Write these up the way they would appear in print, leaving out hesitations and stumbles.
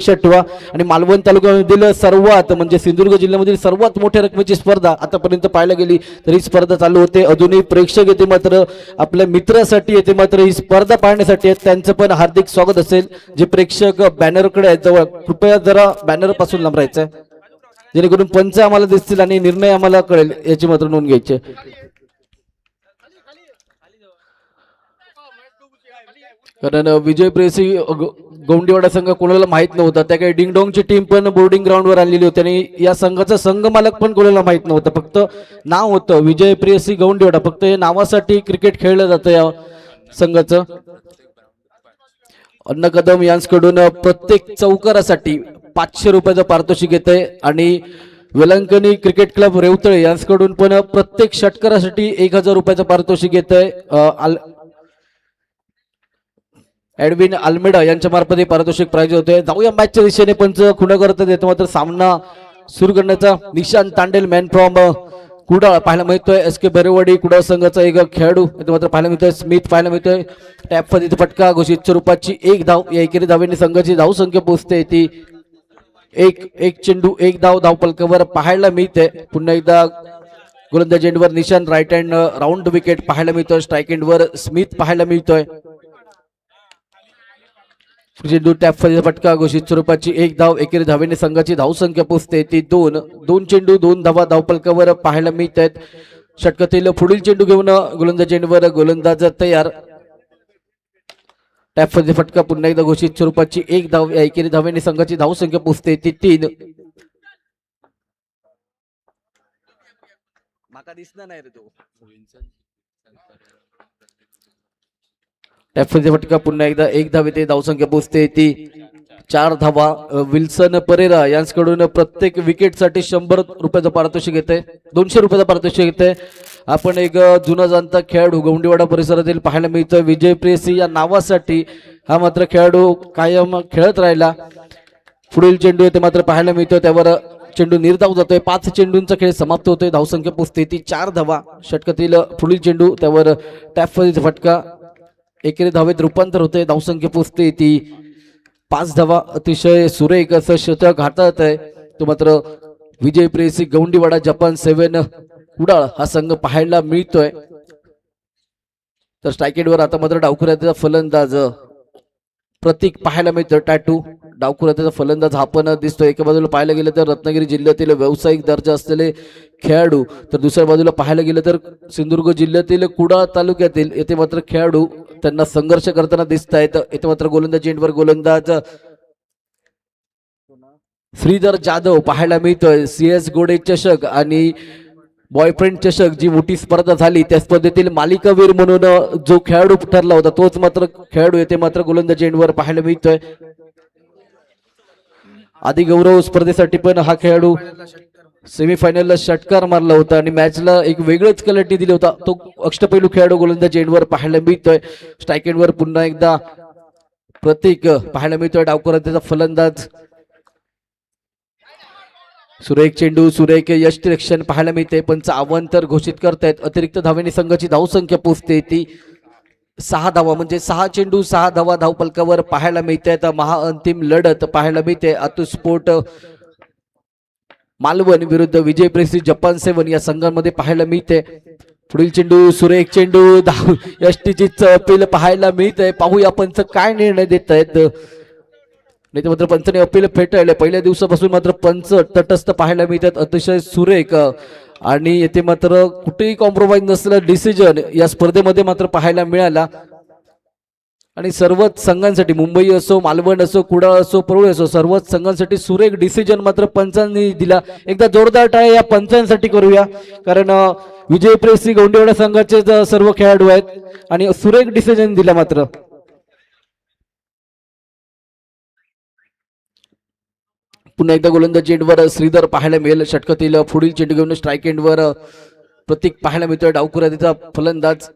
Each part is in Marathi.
षटवा आणि मालवण तालुक्यामधील सर्वात म्हणजे सिंधुदुर्ग जिल्ह्यामधील सर्वात मोठ्या रकमेची स्पर्धा आतापर्यंत पाहायला गेली तर ही स्पर्धा चालू होते। अजूनही प्रेक्षक येते मात्र आपल्या मित्रासाठी येते मात्र ही स्पर्धा पाहण्यासाठी आहेत, त्यांचं पण हार्दिक स्वागत असेल। जे प्रेक्षक बॅनरकडे आहेत जवळ कृपया जरा बॅनर पासून लांब राहायचं जेणेकरून पंच आम्हाला दिसतील आणि निर्णय आम्हाला कळेल याची मात्र नोंद घ्यायची। कारण विजय प्रेसी गौंडीवाडा संघ कोणाला माहित नव्हता, त्या काही डिंगडोंगची टीम पण बोर्डिंग ग्राउंडवर आणलेली होती आणि या संघाचा संघ मालक पण कोणाला माहित नव्हतं, फक्त नाव होतं विजय प्रेसी गौंडीवाडा, फक्त हे नावासाठी क्रिकेट खेळलं जातं या संघाचं। अन्न कदम यांच्याकडून प्रत्येक चौकारासाठी 500 रुपयाचं पारितोषिक येतंय आणि वेलंकनी क्रिकेट क्लब रेवतळे यांच्याकडून पण प्रत्येक षटकारासाठी 1000 रुपयाचं पारितोषिक येतंय। एडविन अल्मेडा यांच्या मार्फत पारितोषिक प्राप्त होते। जाऊया मॅचच्या दिशेने, पंच खुणा करत येतो मात्र सामना सुरू करण्याचा निशान तांडेल मॅन फ्रॉम कुडाळ पाहायला मिळतोय। एस के बेरेवाडी कुडाळ संघाचा एक खेळाडू इथे मात्र पाहायला मिळतोय। स्मिथ पाहायला मिळतोय। टॅप फटीचा फटका घोषित स्वरूपाची 1 धाव, या एकेरी धावेने संघाची धाव संख्या पोहोचते ती एक चेंडू 1 धाव धावपलकावर पाहायला मिळते। पुन्हा एकदा गोलंदाज एंडवर निशान राईट हँड राऊंड विकेट पाहायला मिळतोय। स्ट्राईक एंडवर स्मिथ पाहायला मिळतोय। चेंडू टॅप फटीचा फटका घोषित स्वरूपाची 1 धाव, एकेरी धावेने संघाची धाव संख्या पोहोचते ती 2 चेंडू 2 धावा धावपलकावर पाहायला मिळत आहेत। षटकातील पुढील चेंडू घेऊन गोलंदाज एंडवर गोलंदाज तयार। टॅप फटीचा फटका पुन्हा एकदा घोषित स्वरूपाची 1 धाव, या एकेरी धावेने संघाची धाव संख्या पोहोचते ती 3। माका दिसणार नाही रे तो टॅप फटीचा फटका पुन्हा एकदा 1 धाव येते, धाव संख्या पोहोचते ती 4 धावा। विल्सन परेरा यांच्याकडून प्रत्येक विकेटसाठी 100 रुपयाचं पारितोषिक येते, 200 रुपयाचं पारितोषिक येते। आपण एक जुना जाणता खेळाडू गौंडीवाडा परिसरातील पाहायला मिळतोय। विजय प्रेसी या नावासाठी हा मात्र खेळाडू कायम खेळत राहिला। पुढील चेंडू येते मात्र पाहायला मिळतोय, त्यावर चेंडू निर्धाव जातोय। 5 चेंडूंचा खेळ समाप्त होतोय, धाव संख्या पोहोचते ती 4 धावा। षटकातील पुढील चेंडू त्यावर टॅप फटीचा फटका, एकेरी धावेत रूपांतर होते, धावसंख्या पोहोचते ती 5 धावा। अतिशय सुरेख असं शतक हातात आहे तो मात्र विजय प्रेसी गौंडीवाडा जपान 7 कुडाळ हा संघ पाहायला मिळतोय। तर स्ट्राईकेटवर आता मात्र डावखुऱ्याचा फलंदाज प्रतीक पाहायला मिळतं। टॅटू डावखुऱ्याचा फलंदाज हा पण दिसतोय। एका बाजूला पाहायला गेलं तर रत्नागिरी जिल्ह्यातील व्यावसायिक दर्जा असलेले खेळाडू, तर दुसऱ्या बाजूला पाहायला गेलं तर सिंधुदुर्ग जिल्ह्यातील कुडाळ तालुक्यातील येथे मात्र खेळाडू त्यांना संघर्ष करताना दिसत आहेत। येथे मात्र गोलंदाज एंडवर गोलंदाज श्रीधर जाधव पाहायला मिळतोय। CS गोडे चषक आणि बॉयफ्रेंड चषक जी मोठी स्पर्धा झाली त्या स्पर्धेतील मालिकावीर म्हणून जो खेळाडू ठरला होता तोच मात्र खेळाडू येथे मात्र गोलंदाज एंडवर पाहायला मिळतोय। आधी गौरव स्पर्धेसाठी पण हा खेळाडू सेमीफायनलला षटकार मारला होता आणि मॅचला एक वेगळंच क्वालिटी दिली होता तो अष्टपैलू खेळाडू गोलंदाज एंडवर पाहायला मिळतोय। स्ट्राईक एंडवर पुन्हा एकदा प्रतीक पाहायला मिळतोय। डावखुऱ्याचा फलंदाज सुरेख चेंडू, सुरेख यष्टिरक्षण पाहायला मिळते। पंच अवांतर घोषित करतायत। अतिरिक्त धावेने संघाची धाव संख्या पोहोचते ती 6 धावा, म्हणजे 6 चेंडू 6 धावा धावपलकावर पाहायला मिळते। महाअंतिम लढत पाहायला मिळते। आतुस्फोट मालवण विरुद्ध विजय प्रेसी जपान 7 या संघांमध्ये पाहायला मिळते। पुढील चेंडू सुरेख चेंडू, धाव यष्टीची अपील पाहायला मिळते। पाहूया पंच काय निर्णय देत आहेत। नाही तर मात्र पंचने अपील फेटाळले। पहिल्या दिवसापासून मात्र पंच तटस्थ पाहायला मिळतात, अतिशय सुरेख आणि येथे मात्र कुठेही कॉम्प्रोमाइज नसलेला डिसिजन या स्पर्धेमध्ये मात्र पाहायला मिळाला आणि सर्वच संघांसाठी मुंबई असो, मालवण असो, कुडाळ असो, परुळ असो, सर्वच संघांसाठी सुरेख डिसिजन मात्र पंचांनी दिला। एकदा जोरदार टाळ्या या पंचांसाठी करूया, कारण विजय प्रेसी गौंडीवाडा संघाचे सर्व खेळाडू आहेत आणि सुरेख डिसिजन दिला मात्र। पुन्हा एकदा गोलंदाज एंडवर श्रीधर पाहायला मिळेल। षटकातील पुढील चेंडू घेऊन स्ट्राईक एंडवर प्रतीक पाहायला मिळतोय। डावखुऱ्याचा फलंदाज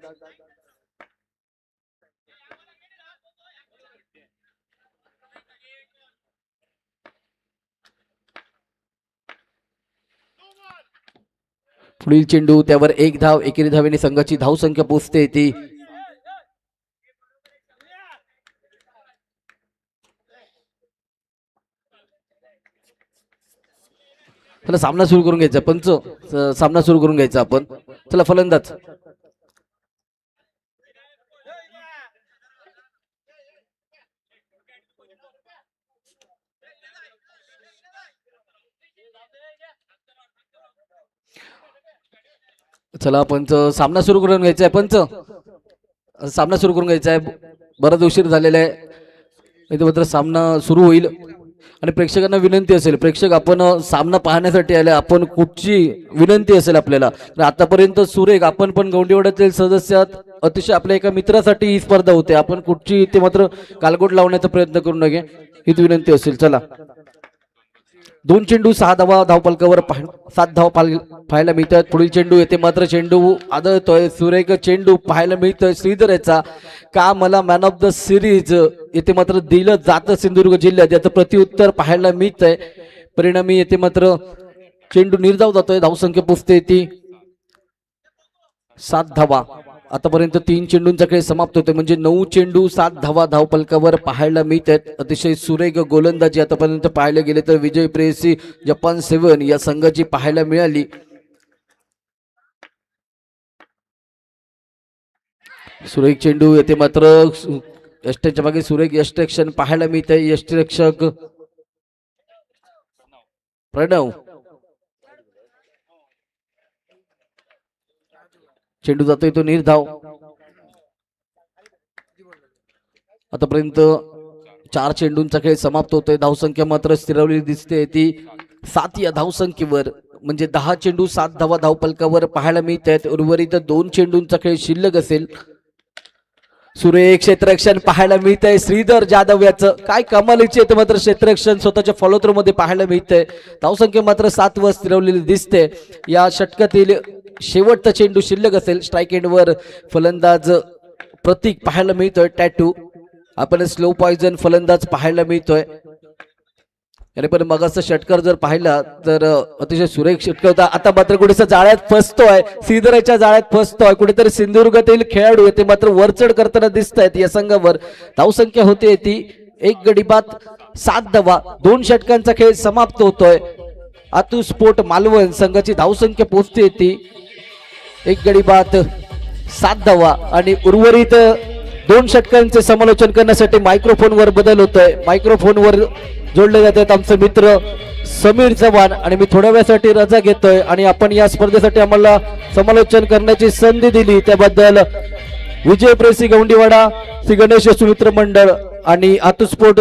पुढील चेंडू त्यावर 1 धाव, एकेरी धावेने संघाची धाव संख्या पोहोचते ती चला सामना सुरू करून घ्यायचा पंच, सामना सुरू करून घ्यायचा आपण. चला फलंदाज. चला पंच सामना सुरू करून घ्यायचा आहे. पंच सामना सुरू करून घ्यायचा आहे. बराच उशीर झालेला आहे. इथे मात्र सामना सुरू होईल आणि प्रेक्षकांना विनंती असेल, प्रेक्षक आपण सामना पाहण्यासाठी आले, आपण कुठची विनंती असेल आपल्याला. आतापर्यंत सुरेख आपण पण गौंडीवाड्यातील सदस्यात अतिशय आपल्या एका मित्रासाठी ही स्पर्धा होते, आपण कुठची इथे मात्र कालगोट लावण्याचा प्रयत्न करू नये हीच विनंती असेल. चला 2 चेंडू 6 धावा धावपलकावर 7 धावा पाहायला मिळतात. पुढील चेंडू येते मात्र चेंडू आदळतोय, सुरेख चेंडू पाहायला मिळतोय श्रीधर याचा. का मला मॅन ऑफ द सिरीज येथे मात्र दिलं जातं सिंधुदुर्ग जिल्ह्यात, याचं प्रत्युत्तर पाहायला मिळतंय. परिणामी येथे मात्र चेंडू निर्धाव जातोय, धावसंख्या पुसते ती 7 धावा. आतापर्यंत 3 चेंडूंचा खेळ समाप्त होतोय, म्हणजे 9 चेंडू 7 धावा धावपलकावर पाहायला मिळतात. अतिशय सुरेख गोलंदाजी आतापर्यंत पाहायला गेले तर विजय प्रेयसी जपान 7 या संघाची पाहायला मिळाली. सुरेख चेंडू येथे मात्र यष्टीच्या मागे सुरेख यष्टरक्षण पाहायला मिळते. यष्टीरक्षक प्रणव, चेंडू जातोय तो निर्धाव. आतापर्यंत 4 चेंडूंचा खेळ समाप्त होतोय, धावसंख्या मात्र स्थिरवलेली दिसते ती 7 या धावसंख्येवर, म्हणजे 10 चेंडू 7 धावा धावपलकावर पाहायला मिळतात. उर्वरित 2 चेंडूंचा खेळ शिल्लक असेल. सुरेख क्षेत्ररक्षण पाहायला मिळतंय श्रीधर जाधव याचं, काय कमालीचे येते मात्र क्षेत्ररक्षण स्वतःच्या फॉलो थ्रो मध्ये पाहायला मिळतंय. धावसंख्या मात्र 7 वर स्थिरवलेली दिसते. या षटकातील शेवटचा चेंडू शिल्लक असेल. स्ट्राईक एंडवर फलंदाज प्रतीक पाहायला मिळतोय. टॅटू आपण स्लो पॉइझन फलंदाज पाहायला मिळतोय. आणि पण मगाचा षटकार जर पाहिला तर अतिशय सुरेख षटकार होता. आता मात्र कुठेतरी जाळ्यात फसतोय, श्रीधरच्या जाळ्यात फसतोय. कुठेतरी सिंधुदुर्गातील खेळाडू येते मात्र वरचढ करताना दिसत आहेत या संघावर. धावसंख्या होते ती 1 गडी बाद 7 धावा. 2 षटकांचा खेळ समाप्त होतोय. आतू स्पोर्ट मालवण संघाची धावसंख्या पोहोचते ती 1 गडी बाद 7 धावा. आणि उर्वरित 2 षटकांचे समालोचन करण्यासाठी मायक्रोफोनवर बदल होतोय. मायक्रोफोनवर जोडले जातात आमचे मित्र समीर चव्हाण, आणि मी थोड्या वेळासाठी रजा घेतोय. आणि आपण या स्पर्धेसाठी आम्हाला समालोचन करण्याची संधी दिली त्याबद्दल विजय प्रेसी गौंडीवाडा, श्री गणेश सुमित्र मंडळ आणि आतू स्पोर्ट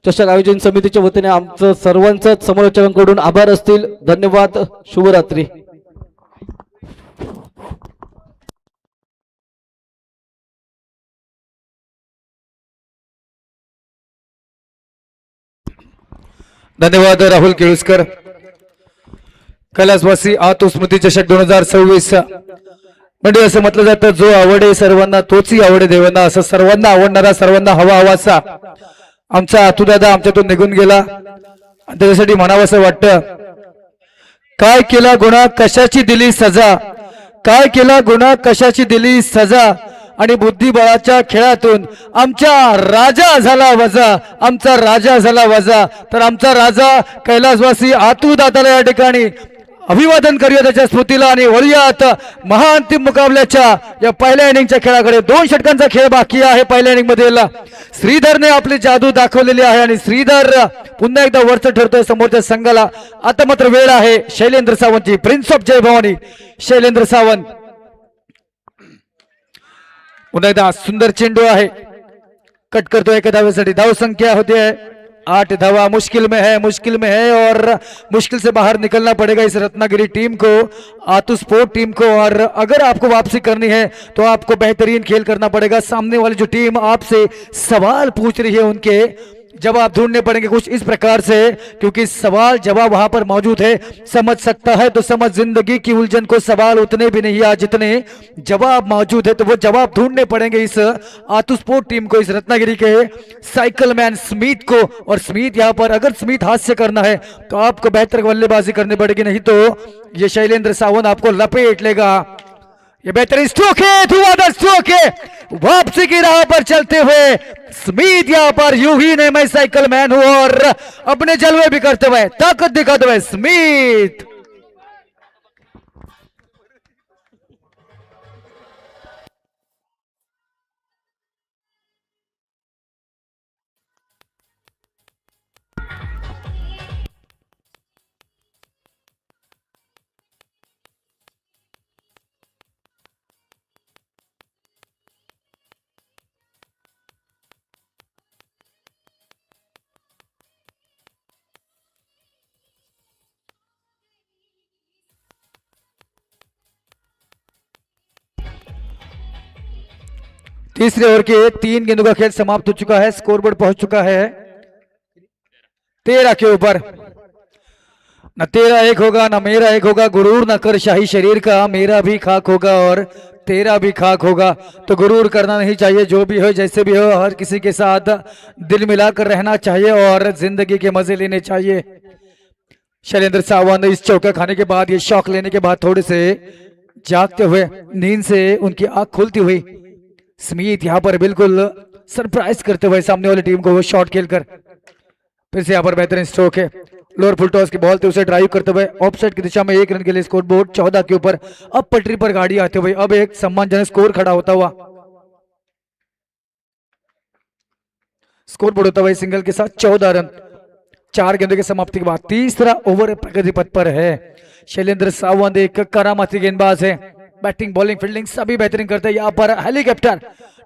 चषक आयोजन समितीच्या वतीने आमचं सर्वांचं समालोचकांकडून आभार असतील. धन्यवाद. शुभरात्री. धन्यवाद राहुल केळुसकर. कैलासवासी आतू स्मृती चषक 2026 म्हणजे असं म्हटलं जातं, जो आवडे सर्वांना तोची आवडे देवांना. असं सर्वांना आवडणारा, सर्वांना हवा हवासा आमचा आतू दादा आमच्यातून निघून गेला. त्याच्यासाठी म्हणावं असं वाटतं, काय केला गुन्हा कशाची दिली सजा, काय केला गुन्हा कशाची दिली सजा, आणि बुद्धिबळाच्या खेळातून आमचा राजा झाला वजा, आमचा राजा झाला वजा. तर आमचा राजा कैलासवासी आतू दादाला या ठिकाणी अभिवादन करूया त्याच्या स्मृतीला. आणि वळूयात महाअंतिम मुकाबल्याच्या या पहिल्या इनिंगच्या खेळाकडे. 2 षटकांचा खेळ बाकी आहे पहिल्या इनिंग मधील. श्रीधरने आपली जादू दाखवलेली आहे आणि श्रीधर पुन्हा एकदा वरच ठरतोय समोरच्या संघाला. आता मात्र वेळ आहे शैलेंद्र सावंतची, प्रिन्स ऑफ जय भवानी शैलेंद्र सावंत. पुन्हा एकदा सुंदर चेंडू आहे, कट करतो एका धावेसाठी. धाव संख्या होती है 8 धावा. मुश्किल में है, मुश्किल में है और मुश्किल से बाहर निकलना पड़ेगा इस रत्नागिरी टीम को, आतू स्पोर्ट टीम को. और अगर आपको वापसी करनी है तो आपको बेहतरीन खेल करना पड़ेगा. सामने वाली जो टीम आपसे सवाल पूछ रही है उनके जवाब ढूंढने पड़ेंगे कुछ इस प्रकार से, क्योंकि सवाल जवाब वहां पर मौजूद है. समझ सकता है तो समझ जिंदगी की उलझन को, सवाल उतने भी नहीं आज जितने जवाब मौजूद है. तो वो जवाब ढूंढने पड़ेंगे इस आतू स्पोर्ट टीम को, इस रत्नागिरी के साइकिल मैन स्मिथ को. और स्मिथ यहाँ पर अगर स्मिथ हाथ से करना है तो आपको बेहतर बल्लेबाजी करनी पड़ेगी, नहीं तो ये शैलेंद्र सावंत आपको लपेट लेगा. ये बेहतरीन स्ट्रोक है, धुआंधार स्ट्रोक है, वापसी की राह पर चलते हुए स्मिथ यहाँ पर यूं ही नहीं, मैं साइकिल मैन हूं और अपने जलवे भी करते हुए, ताकत दिखाते हुए स्मिथ। तीसरे ओवर के 3 गेंदों का खेल समाप्त हो चुका है, स्कोरबोर्ड पहुंच चुका है 13 के ऊपर। न तेरा एक होगा न मेरा एक होगा, गुरूर न कर शाही शरीर का, मेरा भी खाक होगा और तेरा भी खाक होगा। तो गुरूर करना नहीं चाहिए, जो भी हो जैसे भी हो हर किसी के साथ दिल मिलाकर रहना चाहिए और जिंदगी के मजे लेने चाहिए। शैलेंद्र सावंत इस चौका खाने के बाद, ये शॉक लेने के बाद थोड़े से जागते हुए, नींद से उनकी आंख खुलती हुई स्मिथ यहाँ पर बिल्कुल सरप्राइज करते हुए सामने वाली टीम को वो शॉट खेलकर फिर से यहाँ पर बेहतरीन स्ट्रोक है। लोअर फुल टॉस की बॉल थे, उसे ड्राइव करते हुए ऑफसाइड की दिशा में 1 रन के लिए स्कोर बोर्ड 14 के ऊपर। अब पटरी पर गाड़ी आते हुए अब एक सम्मानजनक स्कोर खड़ा होता हुआ, स्कोर बोर्ड होता हुआ सिंगल के साथ 14 रन 4 गेंदों की समाप्ति के बाद। तीसरा ओवर प्रगति पथ पर है। शैलेंद्र सावंत एक करामाती गेंदबाज है, बैटिंग बॉलिंग फील्डिंग सभी बेहतरीन करते हैं। यहाँ पर हेलीकॉप्टर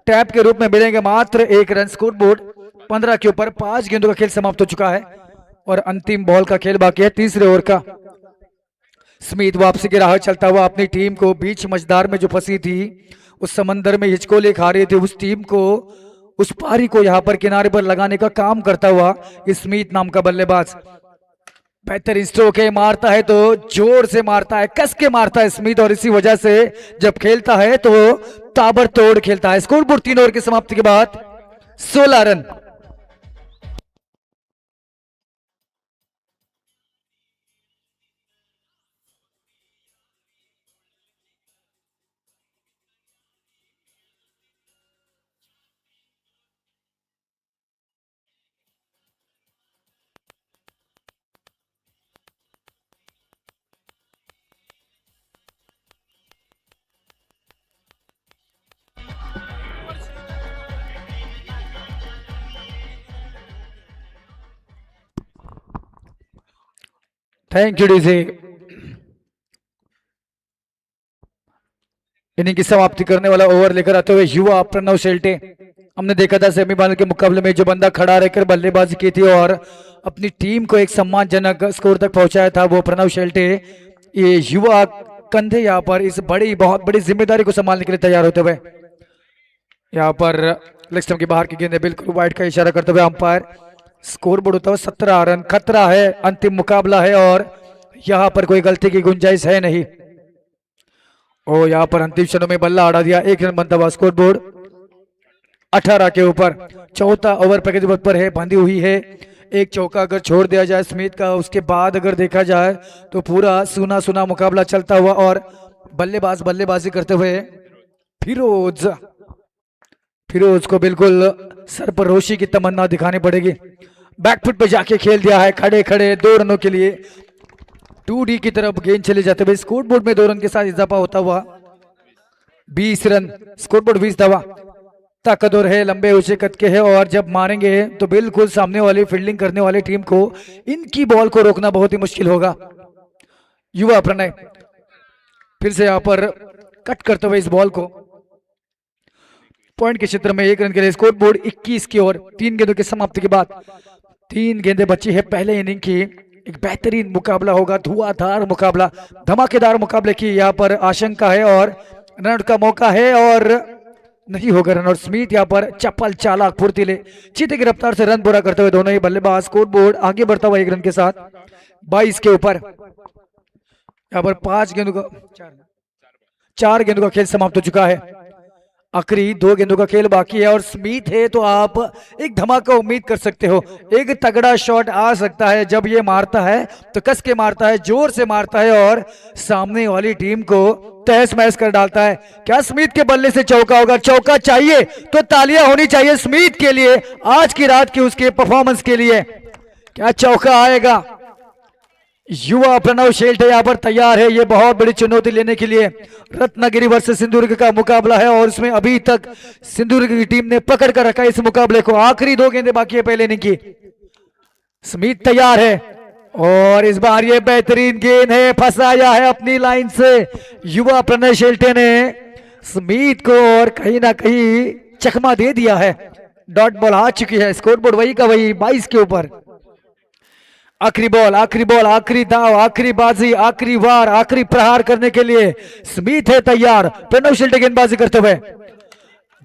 टैप के रूप में मिलेंगे मात्र 1 रन। स्कोर बोर्ड 15 के ऊपर। 5 गेंदों का खेल समाप्त हो चुका है और अंतिम बॉल का खेल बाकी है तीसरे ओवर का। स्मिथ वापसी की राह चलता हुआ अपनी टीम को बीच मझधार में जो फंसी थी, उस समंदर में हिचकोले खा रही थी, उस टीम को, उस पारी को यहाँ पर किनारे पर लगाने का काम करता हुआ स्मिथ नाम का बल्लेबाज बेहतरीन स्ट्रोक है। मारता है तो जोर से मारता है, कस के मारता है स्मिथ, और इसी वजह से जब खेलता है तो ताबड़तोड़ खेलता है। स्कोर बोर्ड 3 ओवर की समाप्ति के बाद 16 run. Thank you DJ. Inning की समाप्ति करने वाला ओवर लेकर आते हुए युवा प्रणव शेल्टे। हमने देखा था सेमीफाइनल के मुकाबले में जो बंदा खड़ा रहकर बल्लेबाजी की थी और अपनी टीम को एक सम्मानजनक स्कोर तक पहुंचाया था, वो प्रणव शेल्टे। ये युवा कंधे यहाँ पर इस बड़ी, बहुत बड़ी जिम्मेदारी को संभालने के लिए तैयार होते हुए, यहाँ पर लेग स्टंप के बाहर की गेंद बिल्कुल वाइड का इशारा करते हुए अंपायर। स्कोर बोर्ड होता है 17 रन। खतरा है, अंतिम मुकाबला है और यहाँ पर कोई गलती की गुंजाइश है नहीं। और यहाँ पर अंतिम क्षणों में बल्ला अड़ा दिया, 1 रन बनता हुआ। स्कोर बोर्ड 18 के ऊपर। चौथा ओवर प्रगति पथ पर है, बंधी हुई है। एक चौका अगर छोड़ दिया जाए स्मिथ का, उसके बाद अगर देखा जाए तो पूरा सुना सुना मुकाबला चलता हुआ और बल्लेबाजी करते हुए फिरोज को बिल्कुल सरपरोशी की तमन्ना दिखानी पड़ेगी। बैकफुट पे जाके खेल दिया है, खड़े खड़े 2 रनों के लिए 2D की तरफ गेंद चले जाते हुए। स्कोर बोर्ड में 2 रन के साथ इजाफा होता हुआ 20 रन। स्कोर बोर्ड 20 दवा। ताकतवर है, लंबे ऊंचे कद के है और जब मारेंगे तो बिल्कुल सामने वाली फील्डिंग करने वाली टीम को इनकी बॉल को रोकना बहुत ही मुश्किल होगा। युवा प्रणय फिर से यहाँ पर कट करते हुए इस बॉल को पॉइंट के क्षेत्र में 1 रन के लिए। स्कोर बोर्ड 21 की ओर। 3 गेंदों की समाप्ति के बाद 3 गेंदें बची है पहले इनिंग की। एक बेहतरीन मुकाबला होगा, धुआंधार मुकाबला, धमाकेदार मुकाबले की यहाँ पर आशंका है और रनआउट का मौका है और नहीं होगा रनआउट। स्मिथ यहाँ पर चपल, चालाक, फुर्तीले, चीते की रफ्तार से रन पूरा करते हुए दोनों ही बल्लेबाज। स्कोर बोर्ड आगे बढ़ता हुआ 1 रन के साथ 22 के ऊपर। यहाँ पर 4 गेंदों का खेल समाप्त हो चुका है। आखिरी 2 गेंदों का खेल बाकी है और स्मिथ है तो आप एक धमाका उम्मीद कर सकते हो। एक तगड़ा शॉट आ सकता है, जब ये मारता है तो कस के मारता है, जोर से मारता है और सामने वाली टीम को तहस महस कर डालता है। क्या स्मिथ के बल्ले से चौका होगा? चौका चाहिए तो तालियां होनी चाहिए स्मिथ के लिए, आज की रात की उसके परफॉर्मेंस के लिए। क्या चौका आएगा? युवा प्रणव शेल्टे यहाँ पर तैयार है, ये बहुत बड़ी चुनौती लेने के लिए। रत्नागिरी वर्सेस सिंधुदुर्ग का मुकाबला है और इसमें अभी तक सिंधुदुर्ग की टीम ने पकड़ कर रखा है इस मुकाबले को। आखिरी 2 गेंदें बाकी है पहले इनिंग की। स्मिथ तैयार है और इस बार ये बेहतरीन गेंद है, फंसाया है अपनी लाइन से युवा प्रणव शेल्टे ने स्मिथ को और कहीं ना कहीं चकमा दे दिया है। डॉट बॉल आ चुकी है, स्कोरबोर्ड वही का वही 22 के ऊपर। आखिरी बॉल, आखिरी दाव, आखिरी बाजी, आखिरी वार, आखिरी प्रहार करने के लिए स्मिथ है तैयार। प्रणव शेल्टे गेंदबाजी करते हुए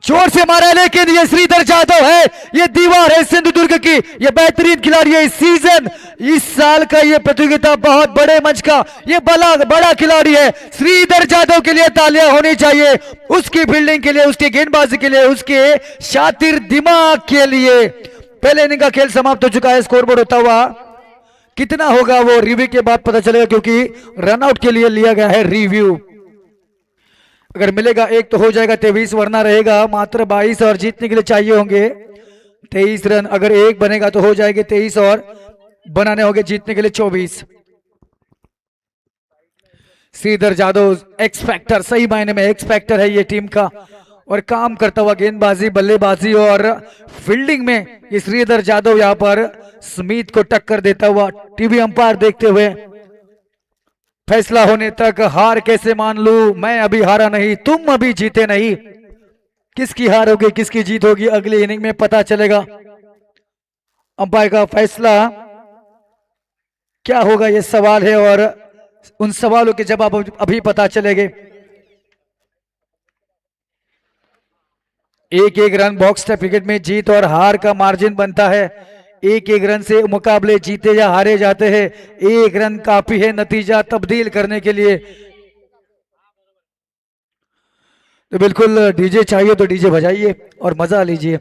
जोर से मारा है, लेकिन ये श्रीधर जाधव है, ये दीवार है सिंधुदुर्ग की, ये बेहतरीन खिलाड़ी है इस सीजन, इस साल का ये प्रतियोगिता बहुत बड़े मंच का ये बड़ा खिलाड़ी है। श्रीधर जाधव के लिए तालियां होनी चाहिए, उसकी फील्डिंग के लिए, उसकी गेंदबाजी के लिए, उसके शातिर दिमाग के लिए। पहले इनिंग का खेल समाप्त हो चुका है। स्कोरबोर्ड होता हुआ कितना होगा वो रिव्यू के बाद पता चलेगा, क्योंकि रनआउट के लिए लिया गया है रिव्यू। अगर मिलेगा 1 तो हो जाएगा 23, वरना रहेगा मात्र 22 और जीतने के लिए चाहिए होंगे 23 रन। अगर 1 बनेगा तो हो जाएंगे 23 और बनाने होंगे जीतने के लिए 24। श्रीधर जाधव एक्स फैक्टर, सही मायने में एक्स फैक्टर है ये टीम का, और काम करता हुआ गेंदबाजी, बल्लेबाजी और फील्डिंग में ये श्रीधर जाधव यहाँ पर स्मिथ को टक्कर देता हुआ। टीवी अंपायर देखते हुए फैसला होने तक हार कैसे मान लूं, मैं अभी हारा नहीं, तुम अभी जीते नहीं। किसकी हार होगी किसकी जीत होगी अगली इनिंग में पता चलेगा। अंपायर का फैसला क्या होगा ये सवाल है और उन सवालों के जवाब अभी पता चलेंगे। 1-1 रन बॉक्स क्रिकेट में जीत और हार का मार्जिन बनता है। 1-1 रन से मुकाबले जीते या हारे जाते हैं। 1 रन काफी है नतीजा तब्दील करने के लिए। तो बिल्कुल डीजे चाहिए तो डीजे बजाइए और मजा लीजिए।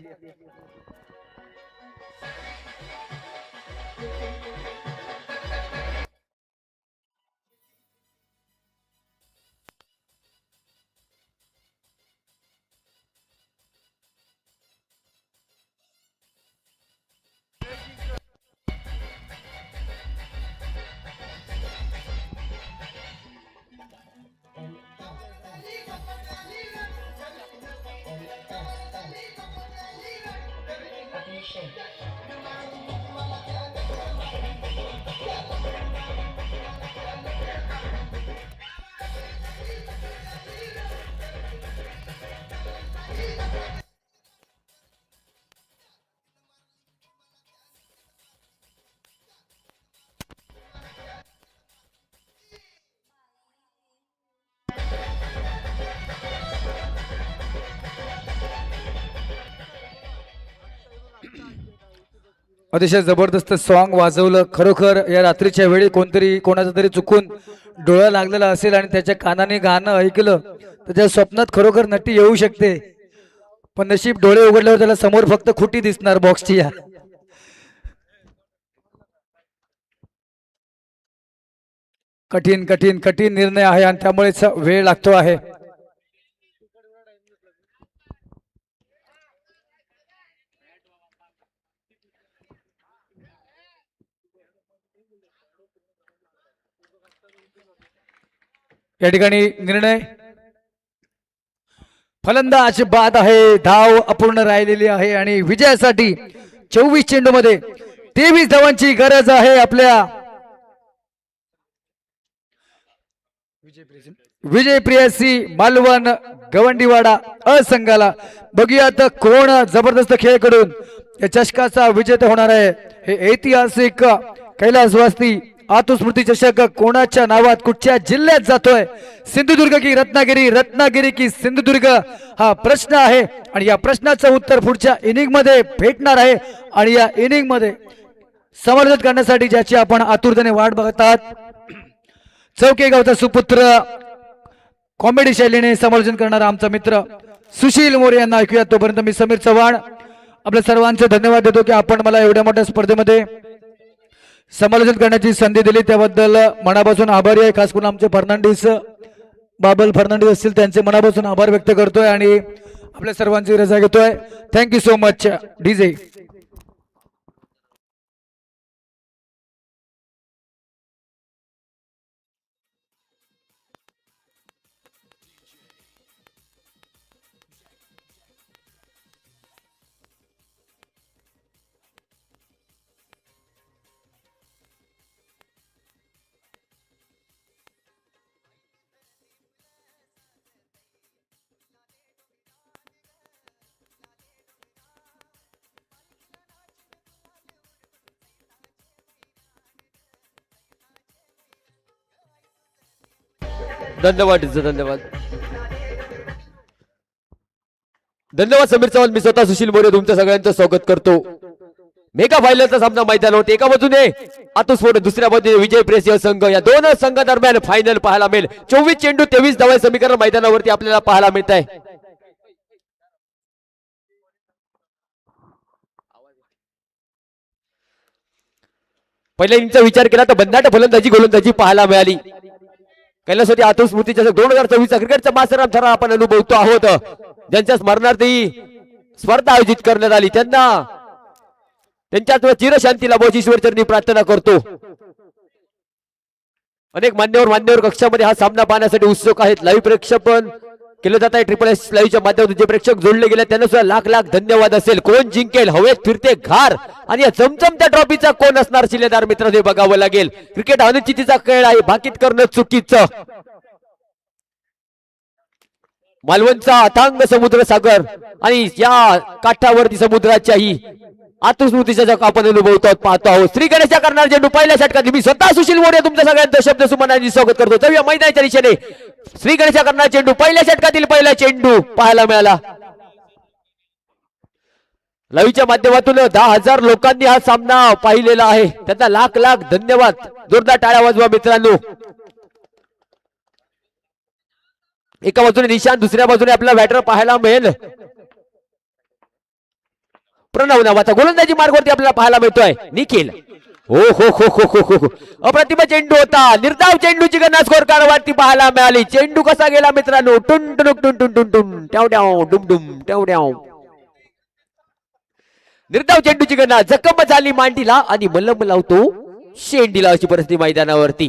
अतिशय जबरदस्त सॉन्ग वाजवलं खरोखर। या रात्रीच्या वेळी कोणतरी कोणाचा तरी चुकून डोळा लागलेला असेल आणि त्याच्या कानाने गाणं ऐकलं तर त्या स्वप्नात खरोखर नटी येऊ शकते, पण नशीब डोळे उघडल्यावर त्याला समोर फक्त खुटी दिसणार बॉक्सची। या कठीण कठीण कठीण निर्णय आहे आणि त्यामुळेच वेळ लागतो आहे। या ठिकाणी निर्णय फलंदाज बाद आहे, धाव अपूर्ण राहिलेली आहे आणि विजयासाठी 24 चेंडूमध्ये 23 धावांची गरज आहे आपल्या विजय प्रियसी मालवण गवंडीवाडा असंघाला। बघूयात कोण जबरदस्त खेळ करून या चषकाचा विजेता होणार आहे। हे ऐतिहासिक कैलासवासी आतुस्मृती चषक कोणाच्या नावात कुठच्या जिल्ह्यात जातोय? सिंधुदुर्ग की रत्नागिरी, रत्नागिरी की सिंधुदुर्ग, हा प्रश्न आहे आणि या प्रश्नाचं उत्तर पुढच्या इनिंग मध्ये भेटणार आहे। आणि या इनिंग मध्ये समर्थन करण्यासाठी ज्याची आपण आतुरतेने वाट बघत आहात, चौकेगावचा सुपुत्र, कॉमेडी शैलीने समालोचन करणारा आमचा मित्र सुशील मोरे यांना ऐकूया. तोपर्यंत मी समीर चव्हाण आपल्या सर्वांचे धन्यवाद देतो की आपण मला एवढ्या मोठ्या स्पर्धेमध्ये समालोचन करण्याची संधी दिली, त्याबद्दल मनापासून आभारी आहे. खास करून आमचे फर्नांडिस बाबल फर्नांडिस असतील त्यांचे मनापासून आभार व्यक्त करतोय आणि आपल्या सर्वांची रजा घेतोय. Thank you so much DJ. धन्यवाद धन्यवाद धन्यवाद समीर चव्हाण. मी स्वतः सुशील मोरे तुमच्या सगळ्यांचं स्वागत करतो. मेगा फायनलचा सामना मैदानावरती एका बाजूने आतुस्फोट, दुसऱ्या बाजूने विजय प्रेस या संघ, या दोन संघादरम्यान फायनल पाहायला मिळेल. 24 चेंडू 23 धावा समीकरण मैदानावरती आपल्याला पाहायला मिळत आहे. पहिल्या इनिंगचा विचार केला तर भन्नाट फलंदाजी गोलंदाजी पाहायला मिळाली. कैलासवासी आतुर स्मृती चषक 2024 क्रिकेटचा मास्टर ठराव आपण अनुभवतो आहोत. ज्यांच्या स्मरणार्थ ही स्पर्धा आयोजित करण्यात आली त्यांना त्यांच्या चिरशांती लाभो ईश्वर चरणी प्रार्थना करतो. अनेक मान्यवर कक्षामध्ये हा सामना पाहण्यासाठी उत्सुक आहेत. लाईव्ह प्रेक्षेपण केलं जात आहे. ट्रिपल एस लाईव्हच्या माध्यमातून जे प्रेक्षक जोडले गेले त्यांना सुद्धा लाख लाख धन्यवाद असेल. कोण जिंकेल, हवेत फिरते घार आणि या चमचमत्या ट्रॉफीचा कोण असणार शिलेदार मित्रांनो बघावं लागेल. क्रिकेट अनिश्चितीचा खेळ आहे, भाकीत करणं चुकीचं. मालवणचा अथांग समुद्र सागर आणि या काठावरती समुद्राच्याही आतुस्मृतीच्या जग आपण अनुभवतो पाहतो आहोत. श्री गणेशा करणार चेंडू पहिल्या षटकात मी स्वतः सुशील मोरे तुमच्या सगळ्यांचं शब्द सुमनांनी स्वागत करतो. जाऊया मैदानाच्या दिशेने. श्री गणेशा करणार चेंडू पहिल्या षटकातील पहिला चेंडू पाहायला मिळाला. लाईव्हच्या माध्यमातून 10,000 लोकांनी हा सामना पाहिलेला आहे. त्यांना लाख लाख धन्यवाद. जोरदार टाळ्या वाजवा मित्रांनो. एका बाजूने निशांत, दुसऱ्या बाजूने आपला बॅटर पाहायला मिळेल प्रणव नावाचा गोलंदाजी मार्गावरती आपल्याला पाहायला मिळतोय निखिल. हो हो हो हो हो हो अप्रतिम चेंडू होता. निर्धाव चेंडूची गणना स्कोर कार्डवरती पाहायला मिळाली. चेंडू कसा गेला मित्रांनो, टुन टुन टुन टुन टुन टुन ट्याव ट्याव डुम डुम ट्याव ट्याव. निर्धाव चेंडूची गणना जखम झाली मांडीला आणि मलम लावतो शेंडीला अशी परिस्थिती मैदानावरती.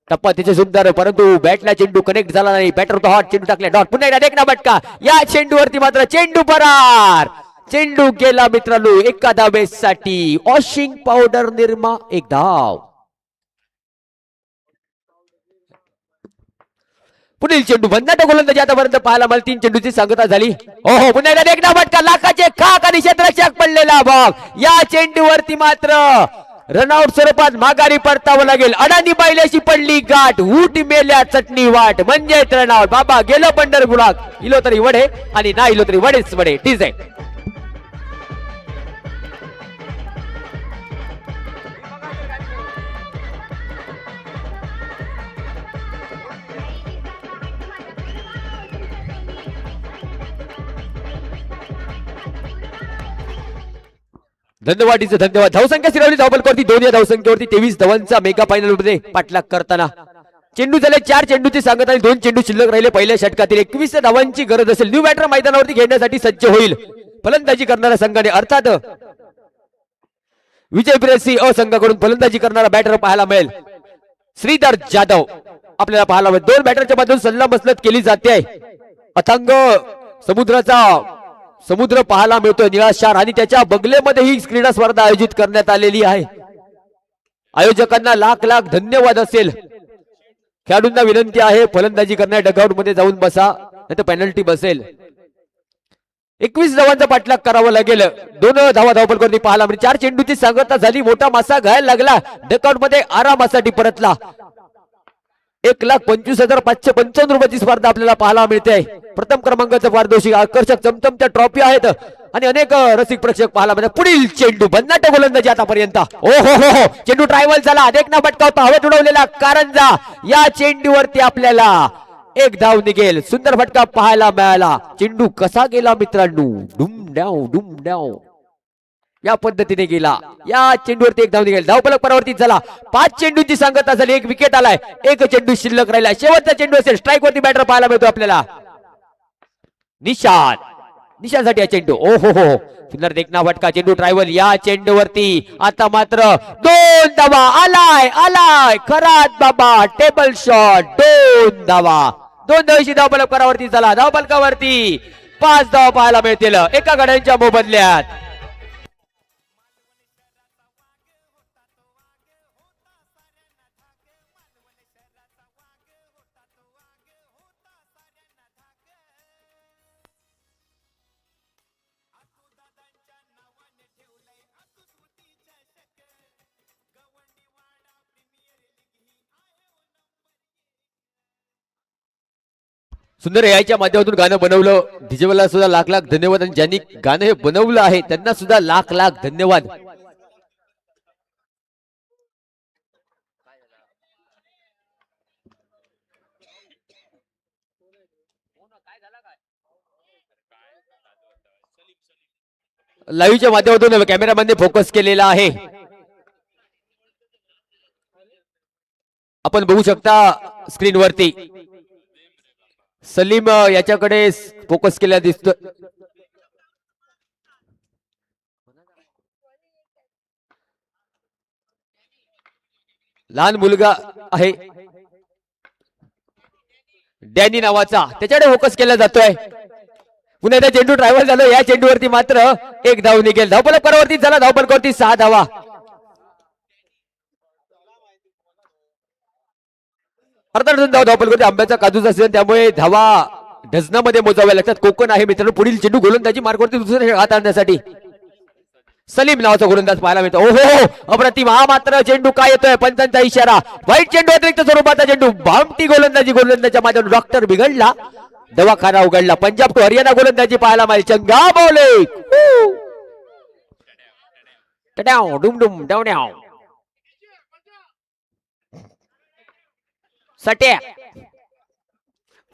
टप्पा तिचे सुंदर, परंतु बॅटला चेंडू कनेक्ट झाला नाही. बॅटर होता हॉट, चेंडू टाकला डॉट. पुन्हा एकदा देखना बटका. या चेंडूवरती मात्र चेंडू फरार. चेंडू गेला मित्रांनो एका धावेसाठी. वॉशिंग पावडर निर्मा एक धाव. पुढील चेंडू भन्नाट गोलंदाजी आतापर्यंत पाहायला मला 3 चेंडूची सांगता झाली. ओहो पुन्हा एकदा देखना बटका. लाखाचे खाक आणि क्षेत्ररक्षक पडलेला भाग. या चेंडूवरती मात्र रनआउट स्वरूपात माघारी परतावं लागेल. अडाणी बायल्याशी पडली गाठ, ऊट मेल्या चटणी वाट म्हणजे रनआउट. बाबा गेलो पंढरपुरात. इलो तरी वडे आणि नाही इलो तरी वडेच वडे. ठीक आहे. धन्यवाद धन्यवाद. धावसंख्या सिरवली धावपलवरती 2 या धावसंख्येवरती 23 धावांचा मेगा फायनल मध्ये पाठलाग करताना चेंडू झाले 4 चेंडूची सांगत आणि 2 चेंडू शिल्लक राहिले. पहिल्या षटकातील 21 धावांची गरज असेल. न्यू बॅटर मैदानावरती खेळण्यासाठी सज्ज होईल. फलंदाजी करणाऱ्या संघाने अर्थात विजय प्रेसी संघाकडून फलंदाजी करणारा बॅटर पाहायला मिळेल. श्रीधर जाधव आपल्याला पाहायला मिळेल. 2 बॅटरच्या बाजून सल्लामसलत केली जाते आहे. अथांग समुद्राचा समुद्र पाहायला मिळतोय निळाशार आणि त्याच्या बगलेमध्ये ही क्रीडा स्पर्धा आयोजित करण्यात आलेली आहे. आयोजकांना लाख लाख धन्यवाद असेल. खेळाडूंना विनंती आहे फलंदाजी करण्या डगआउट मध्ये जाऊन बसा, नाहीतर पेनल्टी बसेल. 21 धावांचा पाठलाग करावा लागेल. 2 धावा धावपलवरती पाहायला मिळेल. 4 चेंडूची सांगता झाली. मोठा मासा घायला लागला. डगआउट मध्ये आरामासाठी परतला. 1,25,555 रुपयाची स्पर्धा आपल्याला पाहायला मिळते. प्रथम क्रमांकाचं पारितोषिक, आकर्षक चमचमत्या ट्रॉफी आहेत आणि अनेक रसिक प्रेक्षक पाहायला मिळतात. पुढील चेंडू भन्नाट गोलंदाजी आतापर्यंत. ओ हो हो हो चेंडू ट्रायवल झाला. देखना बटकावता हवेत उडवलेला कारंजा. या चेंडूवरती आपल्याला एक धाव निघेल. सुंदर फटका पाहायला मिळाला. चेंडू कसा गेला मित्रांनो, डुम डाव या पद्धतीने गेला. या चेंडूवरती एक धाव निघेल. धावफलक परावर्तित झाला. 5 चेंडूंची सांगता झाली. एक विकेट आलाय. एक चेंडू शिल्लक राहिला. शेवटचा चेंडू असेल. स्ट्राईक वरती बॅटर पाहायला मिळतो आपल्याला. निशांसाठी हा चेंडू. ओ हो सुंदर देखना फटका. चेंडू ट्रायव्हल या चेंडूवरती. आता मात्र 2 धावा. आलाय खरात बाबा. Table shot. 2 धावा. 2 धावांची धावफलक परावर्तित झाला. धावफलकावरती 5 धावा पाहायला मिळतील एका गड्यांच्या मोबदल्यात. सुंदर याच्या माध्यमातून गाणं बनवलं. डीजेवाला सुद्धा लाख लाख धन्यवाद. आणि ज्यांनी गाणं हे बनवलं आहे त्यांना सुद्धा लाख लाख धन्यवाद. लाईव्हच्या माध्यमातून कॅमेरामॅनने फोकस केलेला आहे. आपण बघू शकता स्क्रीनवरती. सलीम याच्याकडे फोकस केला दिसतो. लहान मुलगा आहे डॅनी नावाचा, त्याच्याकडे फोकस केला जातोय. पुन्हा एकदा चेंडू ट्रायव्हल झालं. या चेंडूवरती मात्र एक धाव निघेल. धावफलक परावर्तित झाला. धावफलकावरती 6 धावा. अर्थात धावफलकावरती आंब्याचा काजूच असेल त्यामुळे धावा डझनामध्ये मोजाव्या लागतात. कोकण आहे मित्रांनो. पुढील चेंडू गोलंदाजी मार्गावरती दुसरे हात आणण्यासाठी सलीम नावाचा गोलंदाज पाहायला मिळतो. ओहो अप्रतिम. हा मात्र चेंडू काय येतोय. पंचांचा इशारा. वाईट चेंडू अतिरिक्त स्वरूपाचा चेंडू. भामटी गोलंदाजीच्या माध्यमातून डॉक्टर बिघडला. दवाखाना उघडला. पंजाब टू हरियाणा गोलंदाजी पाहायला मिळेल. चंगा बॉलिंग. डुम डाव सट्या.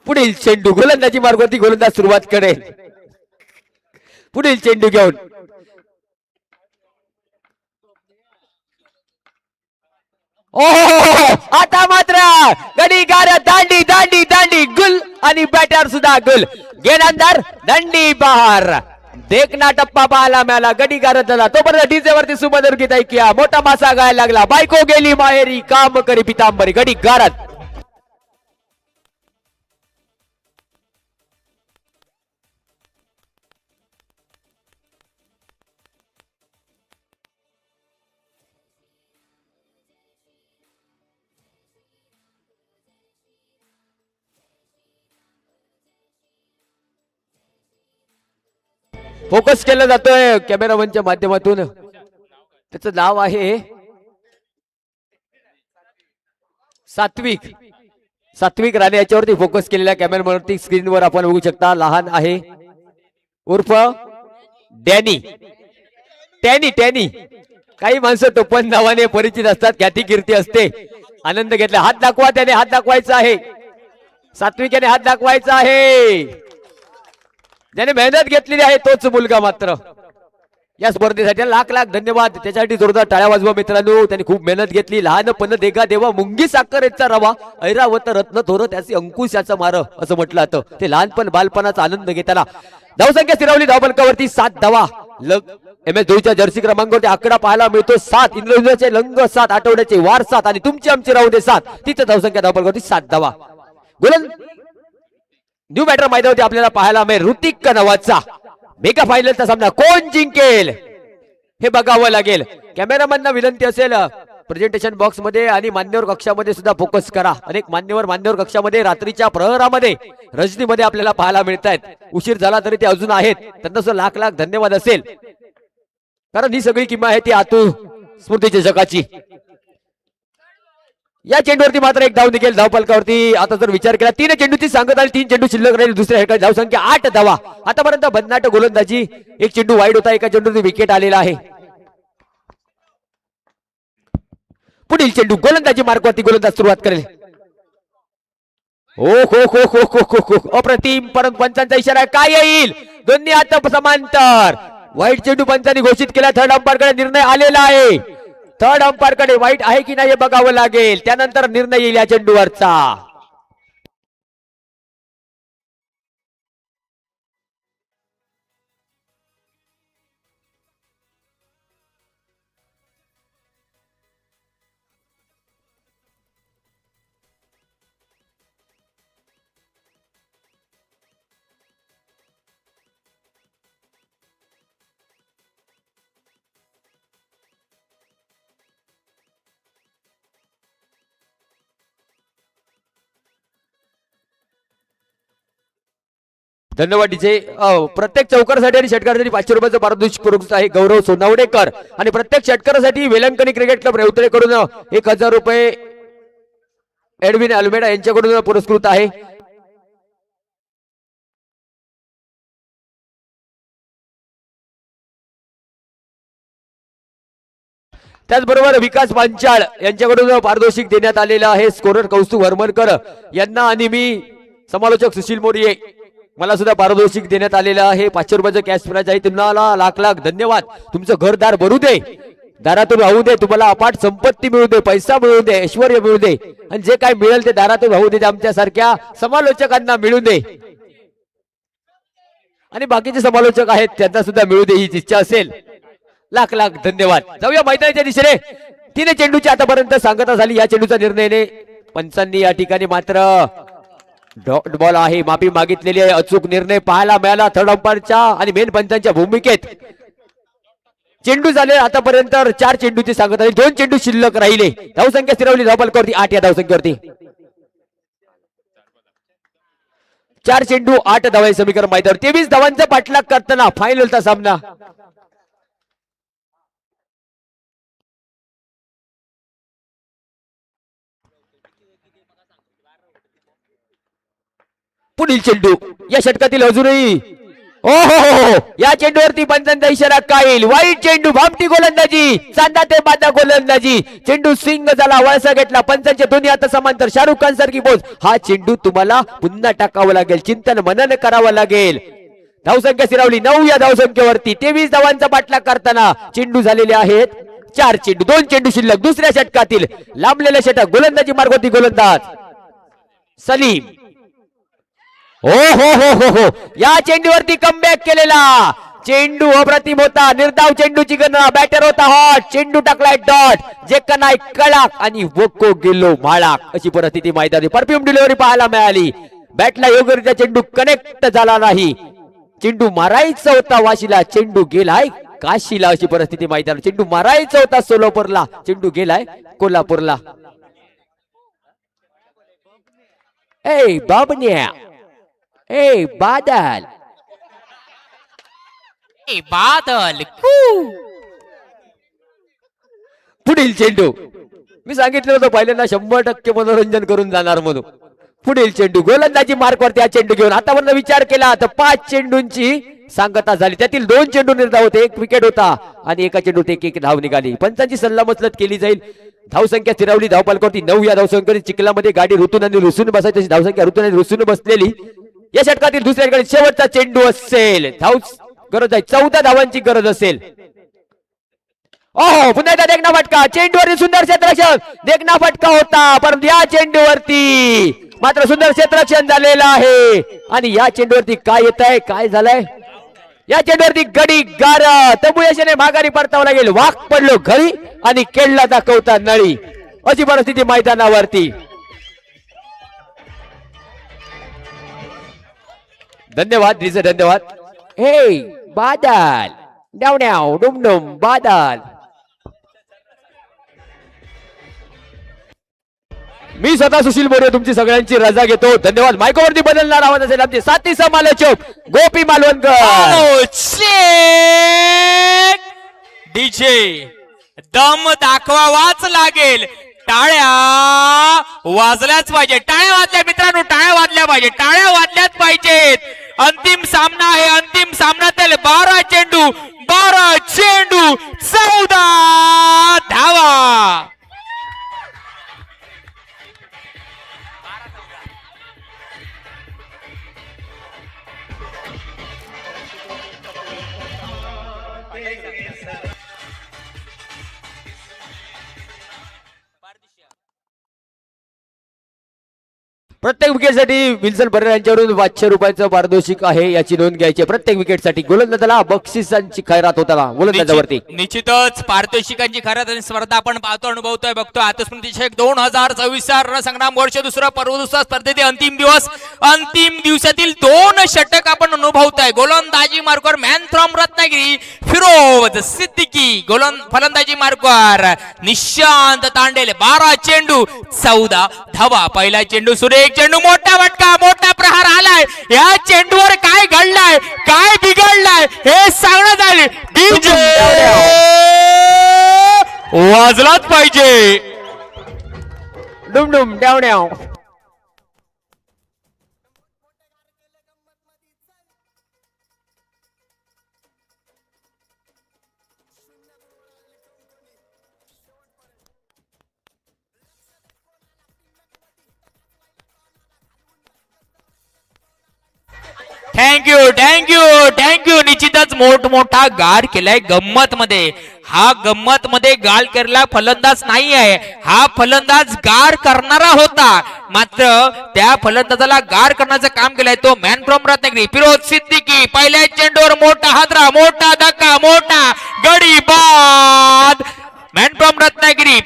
पुढील चेंडू गोलंदाजी मार्गावरती गोलंदाज सुरुवात करेल. पुढील चेंडू घेऊन आता मात्र गडीगार दांडी गुल आणि बॅटर सुद्धा गुल. गेंदार दंडी बहार. देखना टप्पा पाहायला मिळाला. गडीगार झाला तोपर्यंत डीजे वरती सुमधुर गीत ऐकूया. मोठा मासा गायला लागला. बायको गेली माहेरी काम करी पितांबरी. गडीगारत फोकस केला जातोय कॅमेरामॅनच्या माध्यमातून. त्याचं नाव आहे सात्विक राणे. याच्यावरती फोकस केलेल्या कॅमेरामॅनवरती स्क्रीनवर आपण बघू शकता. लहान आहे उर्फ डॅनी. टॅनी. काही माणसं टोपण नावाने परिचित असतात. ख्याती कीर्ती असते. आनंद घेतला. हात दाखवा. त्याने हात दाखवायचा आहे. सात्विक याने हात दाखवायचा आहे. ज्याने मेहनत घेतलेली आहे तोच मुलगा मात्र या स्पर्धेसाठी लाख लाख धन्यवाद. त्याच्यासाठी जोरदार टाळ्या वाजवा मित्रांनो. त्यांनी खूप मेहनत घेतली. लहानपण देगा देवा मुंगी साखरेचा रवा ऐरावत रत्न थोर त्याचे अंकुश याचं मार असं म्हटलं जातं. ते लहानपण बालपणाचा आनंद घेताना धावसंख्या स्थिरावली. धावफलकावरती 7 धावा. MS धोनीच्या जर्सी क्रमांकावरती आकडा पाहायला मिळतो 7. इंद्रधनुचे लंग 7. आठवड्याचे वार 7 आणि तुमची आमची राहू दे 7. तिथं धावसंख्या धावफलकावरती 7 धावा. न्यू बॅटर मैदानावरती आपल्याला पाहायला मिळेल ऋतिक नावाचा. मेगा फायनलचा सामना कोण जिंकेल हे बघावं लागेल. कॅमेरामॅनना विनंती असेल प्रेझेंटेशन बॉक्स मध्ये आणि मान्यवर कक्षामध्ये सुद्धा फोकस करा. अनेक मान्यवर कक्षामध्ये रात्रीच्या प्रहरामध्ये रजनीमध्ये आपल्याला पाहायला मिळत आहेत. उशीर झाला तरी ते अजून आहेत. त्यांना सुद्धा लाख लाख धन्यवाद असेल. कारण ही सगळी किंमत आहे ती आतू स्मृतीच्या जगाची. या चेंडूवरती मात्र एक धाव निघेल. धावफलकावरती आता जर विचार केला 3 चेंडूची सांगत आली. 3 चेंडू शिल्लक राहील. दुसऱ्या षटकात धावसंख्या 8 धावा. आतापर्यंत भन्नाट गोलंदाजी. एक चेंडू वाईड होता. एका चेंडूवरती विकेट आलेला आहे. पुढील चेंडू गोलंदाजी मार्गावरती गोलंदाज सुरुवात करेल. हो हो हो हो हो हो हो अप्रतिम. परंतु पंचांचा इशारा काय येईल? दोन्ही हात समांतर. वाईट चेंडू पंचांनी घोषित केला. थर्ड अंपायर कडे निर्णय आलेला आहे. थर्ड अंपायर कडे वाईट आहे की नाही हे बघावं लागेल. त्यानंतर निर्णय येईल या चेंडूवरचा. धन्यवाद डीजे. प्रत्येक चौकारासाठी आणि षटकारासाठी 500 रुपयाचं पारितोषिक पुरस्कृत आहे गौरव सोनावडेकर. आणि प्रत्येक षटकारासाठी वेलंकणी क्रिकेट क्लब रेवतळेकडून 1000 रुपये एडविन अल्मेडा यांच्याकडून पुरस्कृत आहे. त्याचबरोबर विकास पांचाळ यांच्याकडून पारितोषिक देण्यात आलेलं आहे. स्कोरर कौस्तुभ हरमनकर यांना आणि मी समालोचक सुशील मोरिये मला सुद्धा पारितोषिक देण्यात आलेलं आहे. 500 रुपयाचं कॅश प्राइज आहे. तुम्हाला लाख लाख धन्यवाद. तुमचं घरदार भरू दे, दारातून राहू दे, तुम्हाला अपाट संपत्ती मिळू दे, पैसा मिळू दे, ऐश्वर्य मिळू दे, आणि जे काय मिळेल ते दारातून राहू दे, आमच्या सारख्या समालोचकांना मिळू दे, आणि बाकीचे समालोचक आहेत त्यांना सुद्धा मिळू दे हीच इच्छा असेल. लाख लाख धन्यवाद. जाऊया मैदानाच्या दिशेने. 3 चेंडूची आतापर्यंत सांगता झाली. या चेंडूचा निर्णयने पंचांनी या ठिकाणी मात्र डॉट बॉल आहे, माफी मागितलेली आहे. अचूक निर्णय पाहायला मिळाला थर्ड अंपायरच्या आणि मेन पंचांच्या भूमिकेत. चेंडू झाले आतापर्यंत 4 चेंडूची सांगत आहे. 2 चेंडू शिल्लक राहिले. धावसंख्या स्थिरावली धावफलकावरती 8 या धावसंख्येवरती. 4 चेंडू 8 धावा समीकरण मैदानावर. 23 धावांचा पाठलाग करताना फायनलचा सामना. पुढील चेंडू या षटकातील अजूनही हो या चेंडूवरती पंचांचा इशारा काय येईल? वाईट चेंडू, भामटी गोलंदाजी, चांदा ते बादा गोलंदाजी. चेंडू स्विंग झाला, वळसा घेतला. पंचांचे दोन्ही हात समांतर. शाहरुख खान सारखी पोच. हा चेंडू तुम्हाला पुन्हा टाकावा लागेल, चिंतन मनन करावं लागेल. धावसंख्या स्थिरावली 9 या धावसंख्येवरती. 23 धावांचा पाठलाग करताना चेंडू झालेले आहेत 4 चेंडू. 2 चेंडू शिल्लक. दुसऱ्या षटकातील लांबलेले षटक. गोलंदाजी मार्गवरती गोलंदाज सलीम. हो हो हो हो हो या चेंडूवरती कमबॅक केलेला. चेंडू अप्रतिम होता. निर्धाव चेंडूची गणना. बॅटर होता हॉट. चेंडू टाकलाय डॉट. जे कनाय कळाक आणि वोको गेलो माळाक. अशी परिस्थिती मैदानी. परफ्यूम डिलिव्हरी पाहायला मिळाली. बॅटला योग्यरित्या चेंडू कनेक्ट झाला नाही. चेंडू मारायचा होता वाशीला, चेंडू गेलाय काशीला. अशी परिस्थिती मैदान. चेंडू मारायचा होता सोलापूरला, चेंडू गेलाय कोल्हापूरला. ए बाबन्या, ए बादल, ए बादल. पुढील चेंडू. मी सांगितलं होतं पहिल्यांदा 100% मनोरंजन करून जाणार म्हणून. पुढील चेंडू गोलंदाजी मार्कवरती हा चेंडू घेऊन आतापर्यंत विचार केला तर 5 चेंडूंची सांगता झाली. त्यातील 2 चेंडू निर्धाव होते. 1 विकेट होता आणि एका चेंडूत 1 धाव निघाली. पंचांची सल्लामसलत केली जाईल. धावसंख्या स्थिरावली धावपालकावरती 9 या धावसंख्येत. चिखलामध्ये गाडी ऋतून आणि रुसून बसायची अशी धावसंख्या ऋतून आणि रुसून बसलेली. या षटकातील दुसऱ्या शेवटचा चेंडू असेल. धाव गरज आहे 14 धावांची गरज असेल. ओहो पुन्हा एकदा देखना फटका. चेंडूवरती सुंदर क्षेत्ररक्षण. देखना फटका होता परंतु या चेंडूवरती मात्र सुंदर क्षेत्ररक्षण झालेलं आहे. आणि या चेंडूवरती काय येत आहे, काय झालंय? या चेंडूवरती गडी गार. तबुयशेने माघारी परतावं लागेल. वाक पडलो घरी आणि केळला दाखवता नळी. अशी परिस्थिती मैदानावरती. धन्यवाद दिसे, धन्यवाद. हे बादल डाव डाव डुम डुम बादल. मी स्वतः सुशील मोरे तुमची सगळ्यांची रजा घेतो. धन्यवाद. मायकोवरती बदलणार आवाज असेल आमचे साथी समालोचक गोपी मालवणकर. डीजे दम दाखवावाच लागेल. टाळ्या वाजल्याच पाहिजे. टाळ्या वाजल्या मित्रांनो, टाळ्या वाजल्या पाहिजे. टाळ्या वाजल्याच पाहिजेत. अंतिम सामना आहे. अंतिम सामन्यातील 12 चेंडू 14 धावा. प्रत्येक विकेटसाठी विल्सन परेरा यांच्यावरून 500 रुपयाचं पारितोषिक आहे, याची नोंद घ्यायची. प्रत्येक विकेटसाठी गोलंदाजाला बक्षिसांची खैरात होताना गोलंदाजावरती. निश्चितच पारितोषिकांची खरंच आणि स्पर्धा आपण पाहतो, अनुभवतोय, बघतो. आतस्मृती चषक 2026 रणसंग्राम वर्ष दुसरा पर्व दुसरा स्पर्धेचे अंतिम दिवस. अंतिम दिवसातील 2 षटक आपण अनुभवतोय. गोलंदाजी मार्कवर मॅन फ्रॉम रत्नागिरी फिरोज सिद्दीकी, फलंदाजी मार्कवर निशांत तांडेल. 12 चेंडू 14 धावा. पहिला चेंडू सुरेख चेंडू, मोठा फटका, मोठा प्रहार आलाय. या चेंडूवर काय घडलाय, काय बिघडलाय हे सांगण्यात आले. डीजे वाजलाच पाहिजे. डुमडुम डाव डाव. Thank you thank you thank you. निश्चितच मोठमोठा गार केलाय गंमत मध्ये. हा गंमत मध्ये गाल केलेला फलंदाज नाही आहे, हा फलंदाज गार करणारा होता. मात्र त्या फलंदाजाला गार करण्याचं काम केलंय तो मॅन फ्रॉम रत्नागिरी फिरोज सिद्दीकी. पहिल्या चेंडूवर मोठा हादरा, मोठा धक्का, मोठा गडी बाद. मॅन फ्रॉम रत्नागिरी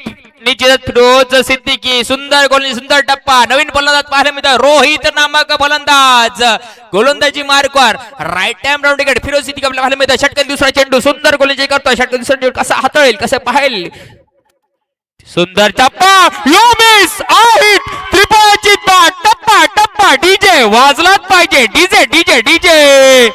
निश्चितच फिरोज सिद्दीकी. सुंदर गोलंदाजी, सुंदर टप्पा. नवीन फलंदाज पाहायला मिळतात रोहित नामक फलंदाज. गोलंदाजी मार्कवर right time round wicket Firoz Siddiqui आपल्याला पाहायला मिळतात. षटकात दुसरा चेंडू, सुंदर गोलंदाजी करतोय. षटकात दुसरा चेंडू कसा हाताळेल, कसं पाहेल. सुंदर टप्पा, लो मिस आउट. त्रिफळाची बाद. टप्पा टप्पा. डीजे वाजलाच पाहिजे. DJ DJ DJ.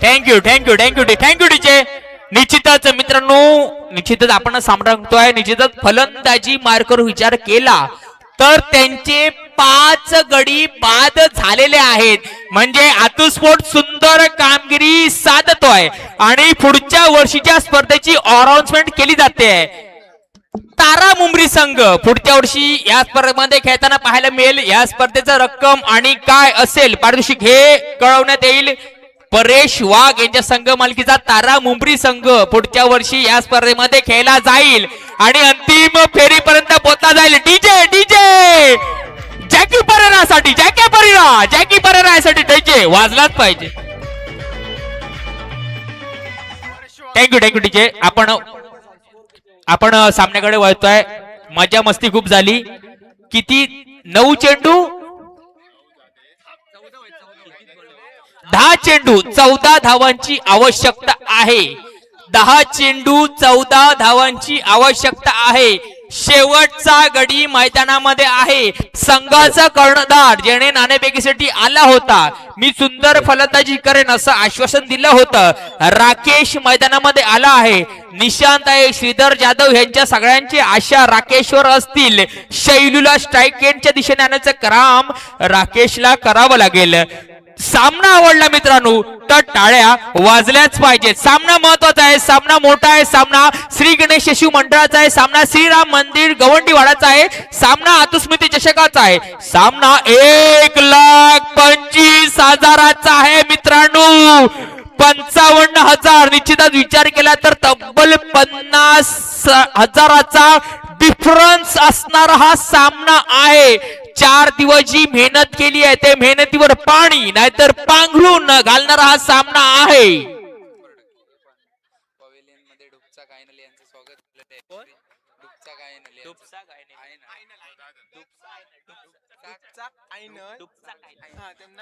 Thank you thank you thank you thank you DJ. निश्चितच मित्रांनो, निश्चितच आपण सांगतोय, निश्चितच फलंदाजी मार्कर विचार केला तर त्यांचे 5 गडी बाद झालेले आहेत. म्हणजे आतुस्फोट सुंदर कामगिरी साधतोय आणि पुढच्या वर्षीच्या स्पर्धेची अनाउन्समेंट केली जाते. तारा मुंबरी संघ पुढच्या वर्षी या स्पर्धेमध्ये खेळताना पाहायला मिळेल. या स्पर्धेचा रक्कम आणि काय असेल पारितोषिक हे कळवण्यात येईल. परेश वाघ यांच्या संघ मालकीचा तारा मुंबरी संघ पुढच्या वर्षी या स्पर्धेमध्ये खेळला जाईल आणि अंतिम फेरीपर्यंत पोहोचला जाईल. डीजे डीजे जॅकी परेरासाठी, जॅकी परेरा यासाठी डीजे वाजलाच पाहिजे. Thank you thank you DJ. आपण सामन्याकडे वळतोय. मजा मस्ती खूप झाली. किती 9 चेंडू 10 चेंडू 14 धावांची आवश्यकता आहे. 10 चेंडू 14 धावांची आवश्यकता आहे. शेवटचा गडी मैदानामध्ये आहे. संघाचा कर्णधार ज्याने नाणेफेकीसाठी आला होता, मी सुंदर फलंदाजी करेन असं आश्वासन दिलं होतं, राकेश मैदानामध्ये आला आहे. निशांत आहे, श्रीधर जाधव यांच्या सगळ्यांची आशा राकेशवर असतील. शैलूला स्ट्राईक एंडच्या दिशेने आणण्याचं काम राकेशला करावं लागेल. सामना आवडला मित्रांनो तर टाळ्या वाजल्याच पाहिजेत. सामना महत्वाचा आहे, सामना मोठा आहे, सामना श्री गणेश शिशु मंडळाचा आहे, सामना श्रीराम मंदिर गवंडीवाडाचा आहे, सामना आतुस्मृती चषकाचा आहे, सामना 1,25,000चा आहे मित्रांनो. 55,000 निश्चितच विचार केला तर तब्बल 50,000चा डिफरन्स असणारा हा सामना आहे. 4 दिवस जी मेहनत केली आहे ते मेहनतीवर पाणी नाहीतर पांघरून घालणारा हा सामना आहे.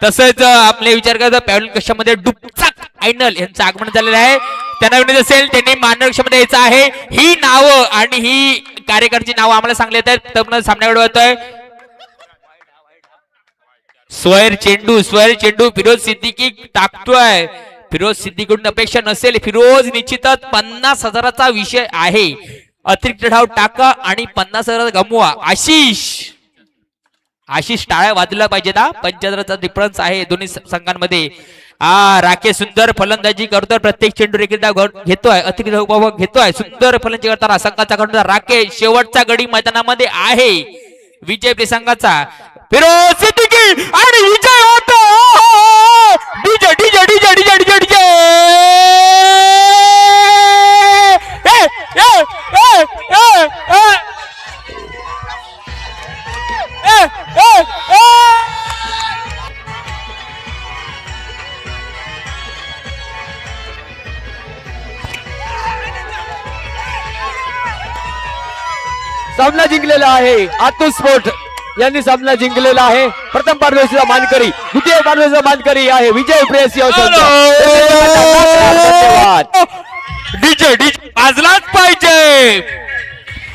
तसेच आपले विचार करता पॅव्हलियन कक्षामध्ये डुपचाक आयनल यांचं आगमन झालेलं आहे. त्यांना विनंती असेल त्यांनी मानव कक्षामध्ये यायचं आहे. ही नावं आणि ही कार्यकर्त्याची नावं आम्हाला सांगण्यात आहेत. तर सामन्याकडे होतोय. स्क्वेअर चेंडू फिरोज सिद्दीकी टाकतोय. फिरोज सिद्दीकडून अपेक्षा नसेल. फिरोज निश्चितच 50,000चा विषय आहे. अतिरिक्त धाव टाका आणि 50,000 गमवा. आशिष आशिष टाळ्या वाजल्या पाहिजेत हा. 75चा डिफरन्स आहे दोन्ही संघांमध्ये. राकेश सुंदर फलंदाजी करतोय, प्रत्येक चेंडू एकदा घेतोय, अतिरिक्त उपभोग घेतोय, सुंदर फलंदाजी करताना संघाचा कर्णधार राकेश. शेवटचा गडी मैदानामध्ये आहे विजय संघाचा. फिरोज सिद्दीकी आणि विजय होतो. DJ DJ DJ DJ DJ DJ सामना जिंकलेला आहे आतू स्पोर्ट यांनी सामना जिंकलेला आहे. प्रथम पारितोषिकाचा मानकरी, द्वितीय पारितोषिकाचा मानकरी आहे विजय प्रेयसी संघ. धन्यवाद. डीजे डीजे वाजलाच पाहिजे.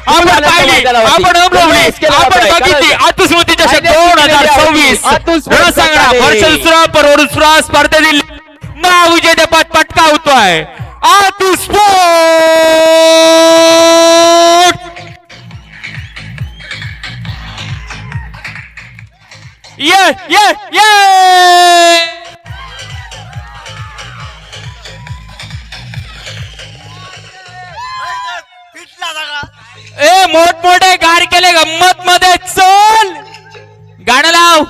आपण पाहिली, आपण अनुभवली, आपण बघितली आतुस्मृती चषक 2026 रणसंग्राम वर्ष दुसरा परवा दुसरा स्पर्धेतील महाविजेतेपद पटकावतोय आतू स्पोर्ट. ये ये ये ए मोठमोठे गार केले गंमत मध्ये. चल गाणं लाव.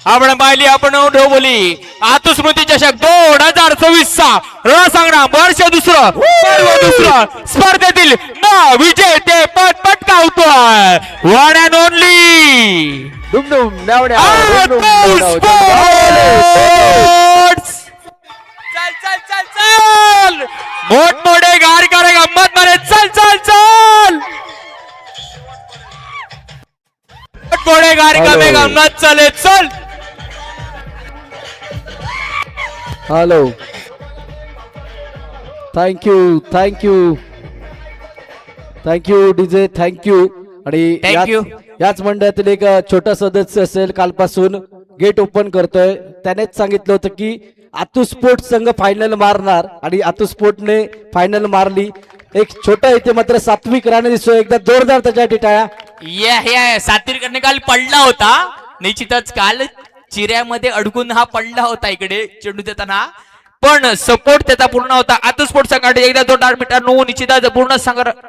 आपण पाहिली, आपण बोली आतुस्मृती चषक 2026 रणसंग्राम वर्ष दुसरं पर्व दुसरं स्पर्धेतील विजेते पद पटकावतोय वन अँड ओनली डुमडुम चल चल चल चल मोठमोठे गार करे गंमत मारे. चल चल चल मोठमोठे गार करे गंमत चले. चल hello, thank you thank you thank you DJ, thank you. आणि Thank you. याच मंडळातील एक छोटा सदस्य असेल, कालपासून गेट ओपन करतोय. त्यानेच सांगितलं होतं की आतू स्पोर्ट संघ फायनल मारणार आणि आतू स्पोर्टने फायनल मारली. एक छोटा इथे मात्र सात्विक राणे दिसतोय, एकदा जोरदार त्याच्या टाळ्या. या सात्विक काल पडला होता निश्चितच. काल चिऱ्यामध्ये अडकून हा पडला होता इकडे चेंडू देताना, पण सपोर्ट त्याचा पूर्ण होता. आतू स्पोर्ट संघाने एकदा तो मीटरनो निश्चितच पूर्ण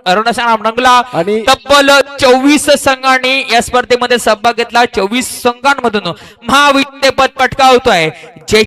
रणसंग्राम रंगला. आणि तब्बल 24 संघांनी या स्पर्धेमध्ये सहभाग घेतला. 24 संघांमधून महाविजेतेपद पटकावतोय.